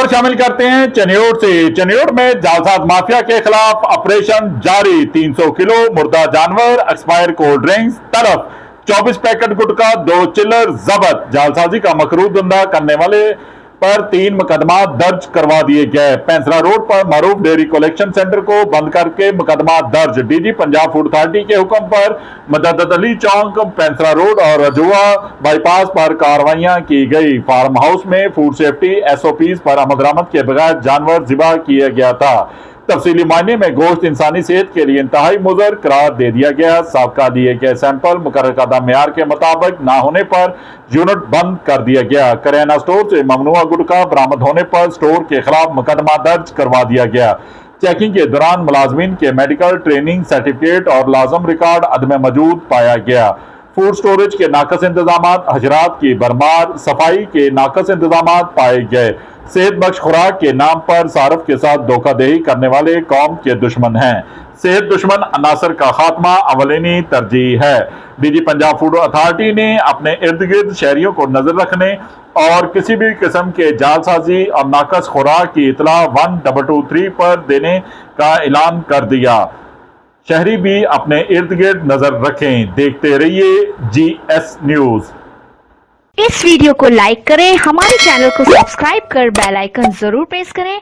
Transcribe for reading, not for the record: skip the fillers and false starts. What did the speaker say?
खबर शामिल करते हैं चनियोड़ से। चनियोड़ में जालसाज माफिया के खिलाफ ऑपरेशन जारी। 300 किलो मुर्दा जानवर, एक्सपायर कोल्ड ड्रिंक्स तलब, 24 पैकेट गुटखा, 2 चिल्लर जब्त। जालसाजी का मकरूर धंधा करने वाले पर 3 मुकदमा दर्ज करवा दिए गए। पैंसरा रोड पर मारूफ डेयरी कलेक्शन सेंटर को बंद करके मुकदमा दर्ज। डीजी पंजाब फूड अथॉरिटी के हुक्म पर मदद अली चौक, पैंसरा रोड और रजुआ बाईपास पर कार्रवाइयां की गई। फार्म हाउस में फूड सेफ्टी SOPs पर आमद के बगैर जानवर ज़िबा किया गया था। तफसीली मायने में गोश्त इंसानी सेहत के लिए इंतहाई मुज़र करार दे दिया गया। साबका दिए गए सैंपल मुकर्रर करदा मेयार के मुताबिक ना होने पर यूनिट बंद कर दिया गया। करियाना स्टोर से ममनुआ गुटखा बरामद होने पर स्टोर के खिलाफ मुकदमा दर्ज करवा दिया गया। चेकिंग के दौरान मुलाजमीन के मेडिकल ट्रेनिंग सर्टिफिकेट और लाजम रिकॉर्ड अदम मौजूद पाया गया। फूड स्टोरेज के नाकस इंतजाम, हजरात की भरमार, सफाई के नाकस इंतजाम पाए गए। सेहत बख्श खुराक के नाम पर सारफ के साथ धोखाधड़ी करने वाले कौम के दुश्मन हैं। सेहत दुश्मन अनासर का खात्मा अवलिनी तरजीह है। डीजी पंजाब फूड अथॉरिटी ने अपने इर्द गिर्द शहरियों को नजर रखने और किसी भी किस्म के जालसाजी और नाकस खुराक की इतला 1223 पर देने का ऐलान कर दिया। शहरी भी अपने इर्द गिर्द नजर रखें। देखते रहिए GS न्यूज। इस वीडियो को लाइक करें, हमारे चैनल को सब्सक्राइब कर बेल आइकन जरूर प्रेस करें